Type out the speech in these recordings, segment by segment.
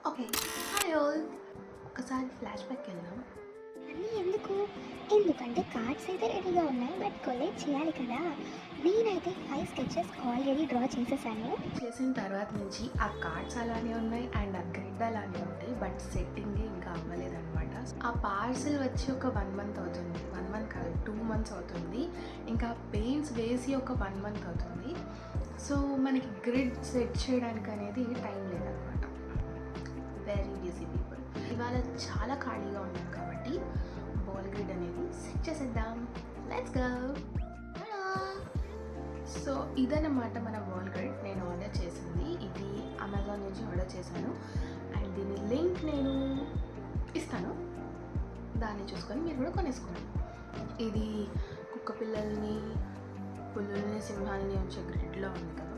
Okay. Hi all. ఒకసారి flash back వెళ్దాం. అన్నీ ఎందుకంటే కార్డ్స్ అయితే రెడీగా ఉన్నాయి, బట్ కొలేజ్ చేయాలి కదా. నేనైతే 5 స్కెచెస్ ఆల్రెడీ డ్రా చేసేసాను. చేసిన తర్వాత నుంచి ఆ కార్డ్స్ అలానే ఉన్నాయి అండ్ ఆ గ్రిడ్ అలానే ఉంటాయి, బట్ సెట్టింగ్ ఇంకా అవ్వలేదన్నమాట. ఆ పార్సిల్ వచ్చి ఒక 1 మంత్ అవుతుంది. 1 మంత్ కాదు, 2 మంత్స్ అవుతుంది. ఇంకా పెయింట్స్ వేసి ఒక 1 మంత్ అవుతుంది. సో మనకి గ్రిడ్ సెట్ చేయడానికి అనేది టైం లేదనమాట. Very busy people. ఇవాళ చాలా ఖాళీగా ఉన్నాను కాబట్టి బాల్ గ్రిడ్ అనేది సెట్ చేసేద్దాం. Let's go. సో ఇదన్నమాట మన బాల్ గ్రిడ్ నేను ఆర్డర్ చేసింది. ఇది అమెజాన్ నుంచి ఆర్డర్ చేశాను అండ్ దీని లింక్ నేను ఇస్తాను, దాన్ని చూసుకొని మీరు కూడా కొనేసుకోండి. ఇది కుక్క పిల్లల్ని, పుల్లుల్ని, సింహాలని వచ్చే గ్రిడ్లో ఉంది కదా.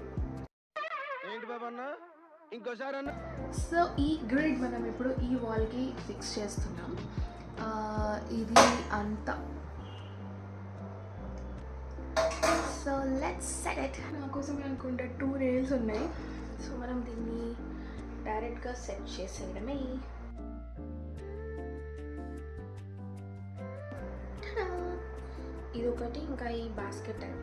సో ఈ గ్రిడ్ మనం ఇప్పుడు ఈ వాల్కి ఫిక్స్ చేస్తున్నాం. ఇది అంతా. So let's set it. నా కోసం అనుకుంటే 2 రేల్స్ ఉన్నాయి. సో మనం దీన్ని డైరెక్ట్గా సెట్ చేసేయడమే. ఇది ఒకటి, ఇంకా ఈ basket type.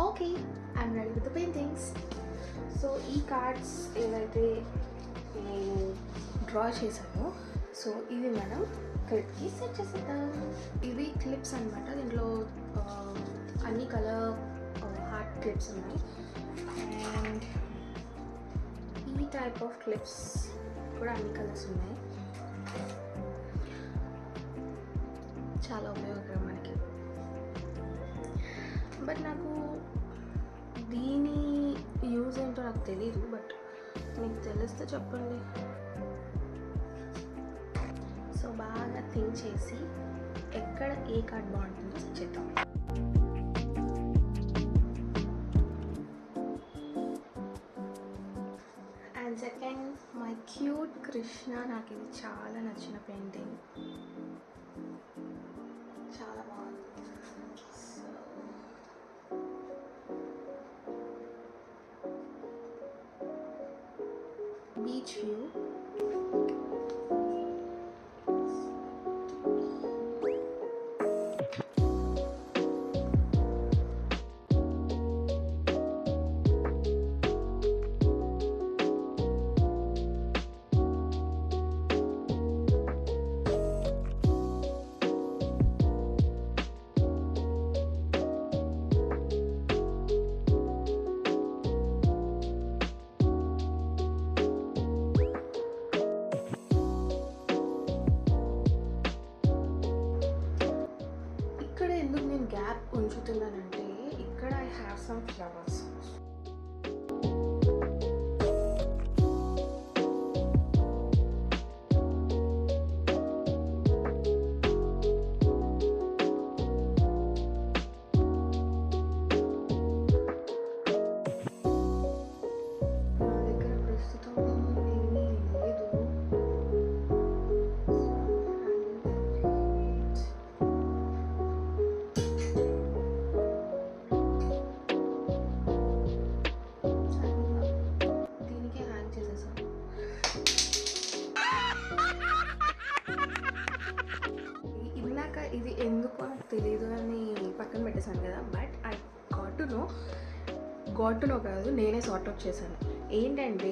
Okay, I'm ready with the paintings. So ఈ కార్డ్స్ ఏవైతే నేను డ్రా చేశానో, సో ఇవి మనం క్లిప్కి సెట్ చేసేద్దాం. ఇవి క్లిప్స్ అనమాట. దీంట్లో అన్ని కలర్ హార్ట్ క్లిప్స్ ఉన్నాయి అండ్ ఈ టైప్ ఆఫ్ క్లిప్స్ కూడా అన్ని కలర్స్ ఉన్నాయి. చాలా ఉపయోగకరం మనకి. బట్ నాకు దీని యూజ్ ఏంటో నాకు తెలియదు, బట్ మీకు తెలిస్తే చెప్పండి. సో బాగా థింక్ చేసి ఎక్కడ ఏ కార్డ్ బాగుంటుందో సెట్ చేద్దాం. And second, my cute Krishna. నాకు ఇది చాలా నచ్చిన పెయింటింగ్, చాలా బాగుంది. Beach view. ఇక్కడ ఎందుకు నేను గ్యాప్ ఉంచుతున్నానంటే, ఇక్కడ ఐ హ్యావ్ సమ్ ఫ్లవర్స్. నా దగ్గర ప్రస్తుతం ఏమీ లేదు. దీనికి హ్యాంగ్ చేసేసాను. ఇందాక ఇది ఎందుకో నాకు తెలియదు అని పక్కన పెట్టేశాను కదా, but I got to know కాదు, నేనే సార్ట్ అవుట్ చేశాను. ఏంటంటే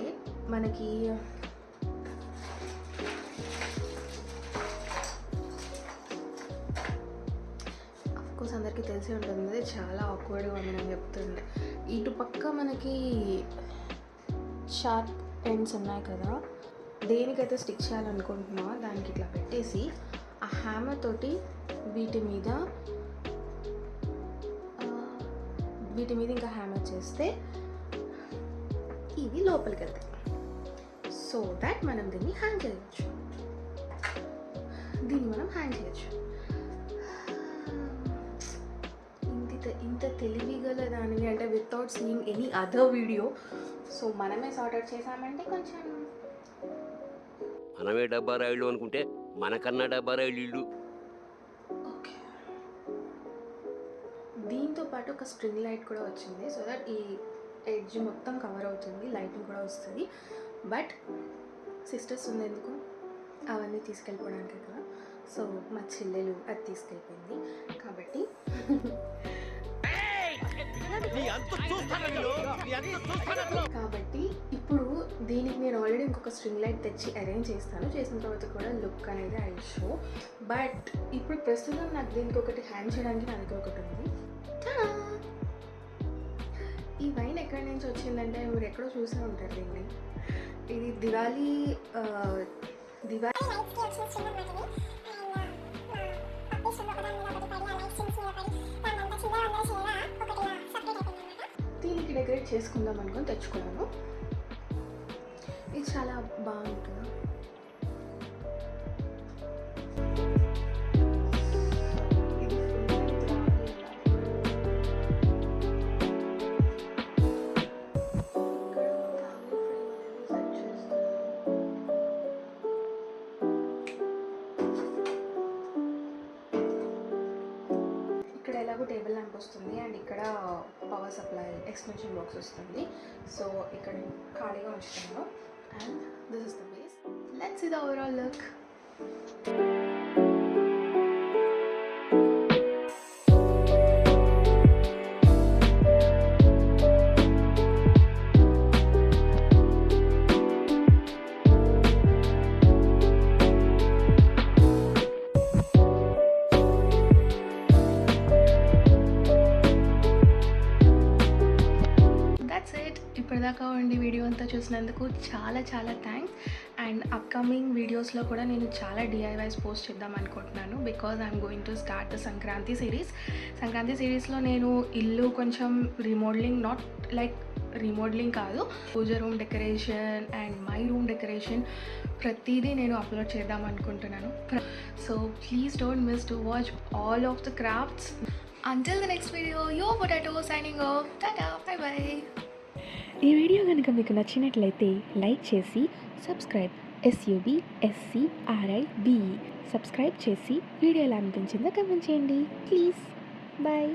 మనకి అఫ్కోర్స్ అందరికీ తెలిసి ఉంటుంది, చాలా ఆక్వర్డ్గా ఉంది నేను చెప్తుండే. ఇటు పక్క మనకి షార్ప్ ఎండ్స్ ఉన్నాయి కదా, దేనికైతే స్టిక్ చేయాలనుకుంటున్నా దానికి ఇట్లా పెట్టేసి ఆ హ్యామర్ తోటి వీటి మీద ఇంకా హ్యామర్ చేస్తే ఇవి లోపలికి వెళ్తాయి. సో దాట్ మనం దీన్ని హ్యాంగ్ చేయొచ్చు. ఇంత తెలివిగల దానివి అంటే without seeing any other video. So మనమే సార్ట్ అవుట్ చేసామంటే కొంచెం మనమే డబ్బా రాయిళ్ళు అనుకుంటే మనకన్నా డబ్బా రాయిళ్ళు. దీంతో పాటు ఒక స్ట్రింగ్ లైట్ కూడా వచ్చింది, సో దట్ ఈ ఎడ్జ్ మొత్తం కవర్ అవుతుంది, లైటింగ్ కూడా వస్తుంది. బట్ సిస్టర్స్ ఉంది ఎందుకు, అవన్నీ తీసుకెళ్ళిపోవడానికి కదా. సో మా చెల్లెలు అది తీసుకెళ్ళిపోయింది కాబట్టి ఇప్పుడు దీనికి నేను ఆల్రెడీ ఇంకొక స్ట్రింగ్ లైట్ తెచ్చి అరేంజ్ చేస్తాను. చేసిన తర్వాత కూడా లుక్ అనేది ఐ షో. బట్ ఇప్పుడు ప్రస్తుతం నాకు దీనికి ఒకటి హ్యాంగ్ చేయడానికి నా దగ్గర ఒకటి ఉంది. Ta-da! ఈ వైన్ ఎక్కడి నుంచి వచ్చిందంటే మీరు ఎక్కడో చూసే ఉంటారు దీన్ని. ఇది దివాళీ దీనికి డెకరేట్ చేసుకుందాం అనుకొని తెచ్చుకున్నాను. ఇది చాలా బాగుంటుంది. ఇక్కడ ఎలాగో టేబుల్ ల్యాంప్ వస్తుంది అండ్ ఇక్కడ పవర్ సప్లై ఎక్స్టెన్షన్ బాక్స్ వస్తుంది. సో ఇక్కడ ఖాళీగా ఉంచుతాను and this is the base. Let's see the overall look. ఇప్పటిదాకా ఉండి వీడియో అంతా చూసినందుకు చాలా చాలా థ్యాంక్స్. అండ్ అప్కమింగ్ వీడియోస్లో కూడా నేను చాలా డిఐవైస్ పోస్ట్ చేద్దాం అనుకుంటున్నాను, because I'm going to start the Sankranti series. Sankranti సిరీస్లో నేను ఇల్లు కొంచెం రీమోడలింగ్, నాట్ లైక్ రీమోడలింగ్ కాదు, puja room decoration and my room decoration ప్రతిదీ నేను అప్లోడ్ చేద్దాం అనుకుంటున్నాను. So please don't miss to watch all of the crafts. Until the next video, your potato signing off. Tata, bye bye. ఈ video కనుక మీకు నచ్చినట్లయితే like చేసి సబ్స్క్రైబ్ SUBSCRIBE సబ్స్క్రైబ్ చేసి వీడియో ఎలా అనిపించిందో కమెంట్ చేయండి ప్లీజ్. బాయ్.